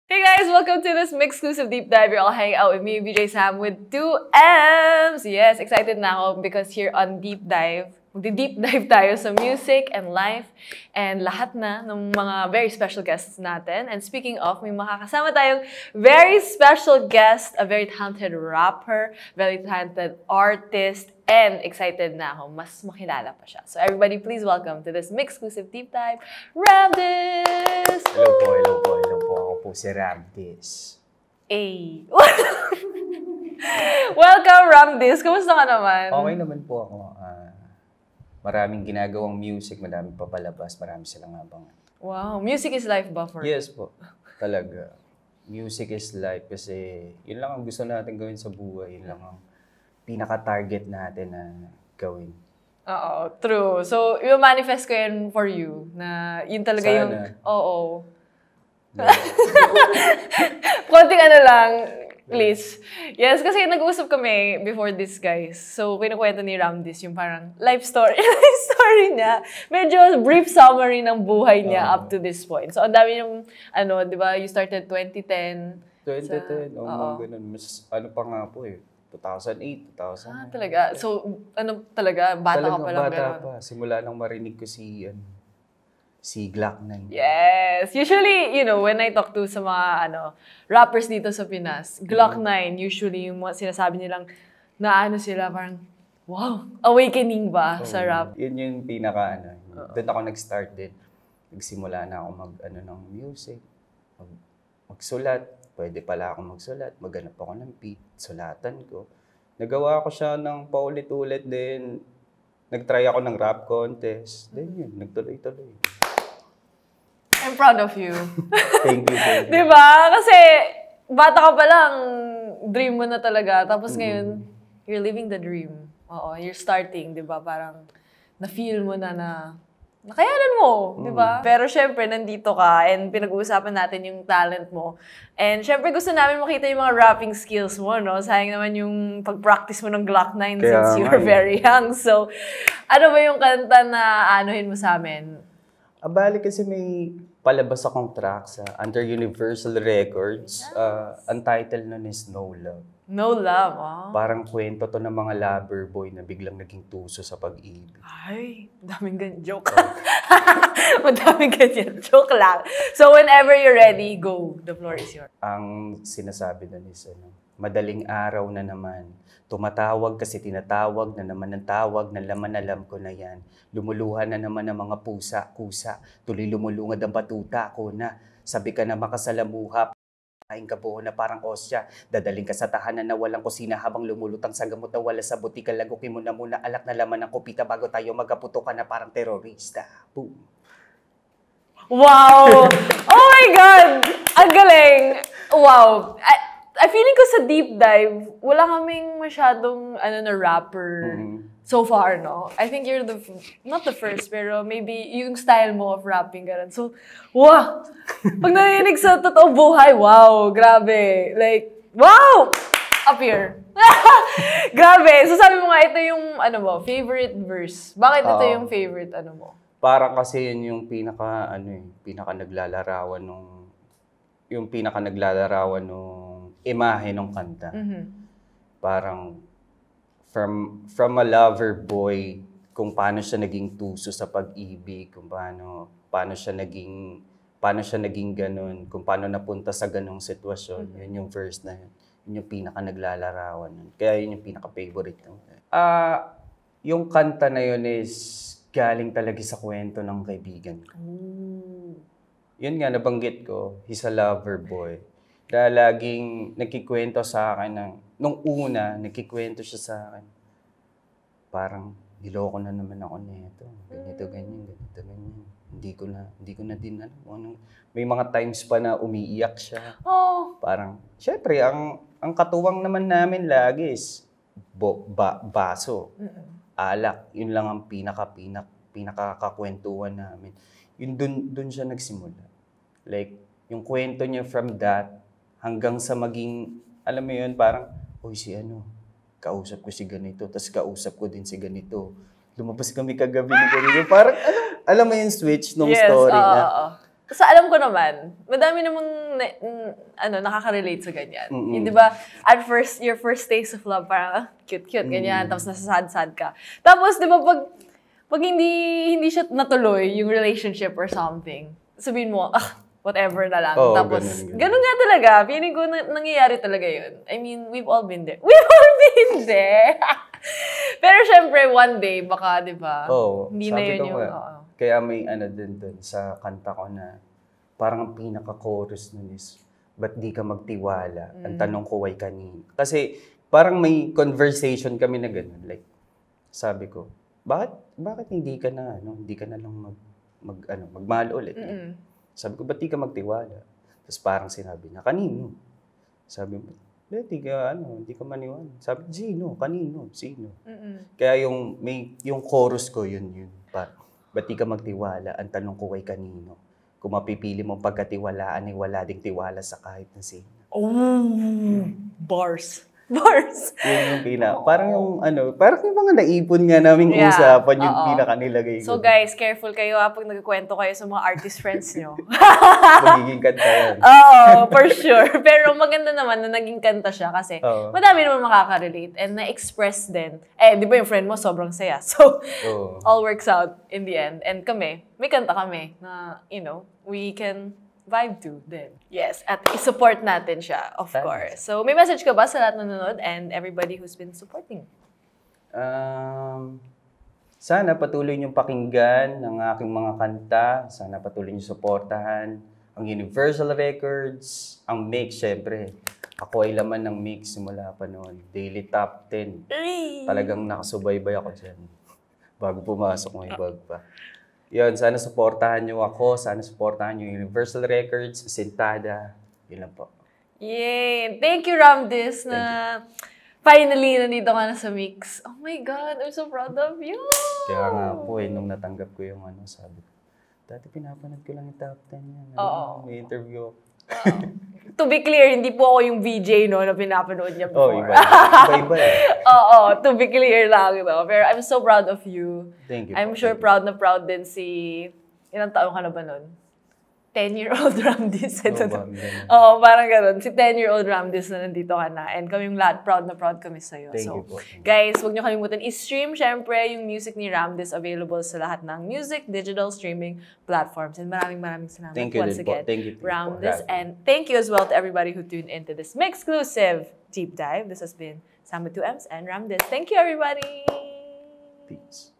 Hey guys, welcome to this exclusive deep dive. You're all hanging out with me, BJ Sam, with 2Ms. Yes, excited na ako because here on Deep Dive, deep dive tayo sa music and life and lahat na ng mga very special guests natin. And speaking of, may makakasama tayong very special guest, a very talented rapper, very talented artist, and excited na ako, mas makilala pa siya. So everybody, please welcome to this exclusive deep dive, Ramdis! Hello po, hello po, hello po. Ako po si Ramdis. Ay. Welcome, Ramdis. Kumusta ka naman? Okay naman po ako. Maraming ginagawang music, maraming papalabas, marami silang abangan. Wow, music is life ba for you? Yes po, talaga. Music is life kasi yun lang ang gusto natin gawin sa buhay. Yun lang ang pinaka-target natin na gawin. Oo, true. So, i-manifest ko yan for you na yun talaga Sana. yung... Oo. Konting ano lang, please. Yes, kasi nag-uusap kami before this, guys. So, kinukwento ni Ramdis yung parang life story niya. Medyo brief summary ng buhay niya up to this point. So, ang dami yung, di ba, you started 2010. 2010, ganun. Mas, pa nga po 2008, 2009. Talaga? So, talaga? Bata ka pa lang bata gano'n? pa. Simula nang marinig ko si Glock 9. Yes! Usually, when I talk to sa mga, rappers dito sa Pinas, Glock 9, usually yung mga sinasabi nilang, sila, parang, wow, awakening ba sa rap? Yun yung pinaka, doon ako nag-start din. Nagsimula na ako ng music, magsulat. Pwede pala ako magsulat, maghanap ako ng beat, sulatan ko. Nagawa ko siya ng paulit-ulit din. Nag-try ako ng rap contest. Then yun, nagtuloy-tuloy. I'm proud of you. Thank you. Diba? Kasi bata ka pa lang, dream mo na talaga. Tapos ngayon, you're living the dream. Oo, you're starting, diba? Parang na-feel mo na nakayanan mo, di ba? Pero syempre, nandito ka and pinag-uusapan natin yung talent mo. And syempre, gusto namin makita yung mga rapping skills mo, no? Sayang naman yung pag-practice mo ng Glock 9 since you were very young. So, ano ba yung kanta na anuhin mo sa amin? Bali kasi may palabas akong track sa under Universal Records. Ang title nun is No Love. No Love, ah. Parang kwento to ng mga lover boy na biglang naging tuso sa pag-ibig. Ay, daming ganyan. Joke. Madaming ganyan. Joke lang. So, whenever you're ready, go. The floor is yours. Ang sinasabi doon is, madaling araw na naman. Tumatawag kasi tinatawag na naman ang tawag na laman alam ko na yan. Lumuluhan na naman ang mga pusa, kusa. Tuloy lumulungad ang batuta ko na. Sabi ka na makasalamuha. Kain ka buho na parang osya. Dadaling ka sa tahanan na walang kusina habang lumulutang sa gamot na wala sa butika. Lagukin mo na muna alak na laman ng kupita bago tayo magaputo ka na parang terorista. Boom. Wow! Oh my God! Ang galing! Wow! I feeling ko sa deep dive, wala kaming masyadong na rapper so far, no? I think you're not the first, pero maybe yung style mo of rapping, ganun. So, wow! Pag narinig sa totoong buhay, wow! Grabe! Like, wow! Up here. Grabe! So sabi mo nga, ito yung, favorite verse. Bakit ito yung favorite, mo? Parang kasi yun yung pinaka naglalarawan nung imahe ng kanta. Parang from a lover boy, kung paano siya naging tuso sa pag-ibig, kung paano siya naging ganun, kung paano napunta sa ganung sitwasyon, yun yung verse na yun. Yun yung pinaka naglalarawan nun. Kaya yun yung pinaka-favorite ko. Yung kanta na yun is galing talaga sa kwento ng kaibigan ko. Yun nga, nabanggit ko, he's a lover boy. Dahil laging nagkikwento sa akin nung una, nagkikwento siya sa akin. Parang, niloko na naman ako nito. Ganito, ganyan. Hindi ko na din alam. May mga times pa na umiiyak siya. Oh. Parang, syempre, ang katuwang naman namin lagi is baso, alak. Yun lang ang pinakakakwentuhan namin. Yun dun siya nagsimula. Like, yung kwento niya from that, hanggang sa maging, alam mo yun, parang, kausap ko si ganito, tapos kausap ko din si ganito. Lumabas kami kagabi ni ganito. Parang, alam mo yung switch nung story na. sa alam ko naman, madami namang nakaka-relate sa ganyan. Yung, di ba, at first, your first taste of love, parang cute-cute, ganyan, tapos nasasad-sad ka. Tapos, di ba, pag hindi siya natuloy, yung relationship or something, sabihin mo, whatever na lang. Tapos, ganun nga talaga. Feeling ko nangyayari talaga yun. I mean, we've all been there. We've all been there! Pero syempre, one day, baka, di ba, hindi na yun yung... Kaya may din dun sa kanta ko na parang ang pinaka-chorus nun is, ba't di ka magtiwala? Ang tanong ko ay kanino. Kasi parang may conversation kami na gano'n. Like, sabi ko, bakit hindi ka na lang magmahal ulit? Sabi ko, ba't di ka magtiwala? Tapos parang sinabi niya, kanino? Sabi mo, hindi ka maniwala. Sabi, kanino? Sino? Kaya yung chorus ko, yun. Ba't di ka magtiwala? Ang tanong ko ay kanino? Kung mapipili mong pagkatiwalaan, ay wala ding tiwala sa kahit na sino. Oh, bars. Yun yung parang yung mga naipon nga naming usapan yung pinaka-nilagay ko. So guys, careful kayo pag nagkwento kayo sa mga artist friends nyo. Magiging kanta yan. Oo, for sure. Pero maganda naman na naging kanta siya kasi madami naman makaka-relate and na-express din. Di ba yung friend mo sobrang saya? So, all works out in the end. And kami, may kanta kami na, we can vibe to din. Yes, at i-support natin siya, of course. So, may message ka ba sa lahat na nanonood and everybody who's been supporting? Sana patuloy niyong pakinggan ng aking mga kanta. Sana patuloy niyong suportahan ang Universal Records, ang Mix, syempre. Ako ay laman ng Mix simula pa noon. Daily Top 10. Talagang nakasubaybay ako dyan. Bago pumasok mo yung bag pa. Yun, sana supportahan niyo ako. Sana supportahan niyo Universal Records, Sintada. Yun lang po. Yay! Thank you, Ramdis, na finally nandito ka na sa Mix. Oh my God, I'm so proud of you! Kaya nga po nung natanggap ko yung sabi ko, dati pinapanood ko lang yung top 10 yan. May interview ako. To be clear, hindi po ako yung VJ na pinapanood niya before. Iba. To be clear lang. Pero I'm so proud of you. Thank you. I'm sure proud na proud din si... Ilang taon ka na ba nun? 10-year-old Ramdis. Parang ganun. Si 10-year-old Ramdis na nandito ka na. And kaming lahat, proud na proud kami sa'yo. Thank you po. Guys, huwag niyo kalimutan i-stream, syempre, yung music ni Ramdis available sa lahat ng music, digital streaming platforms. And maraming salamat once again, Ramdis. And thank you as well to everybody who tuned into this Mixclusive Deep Dive. This has been Sam with 2Ms and Ramdis. Thank you, everybody! Peace.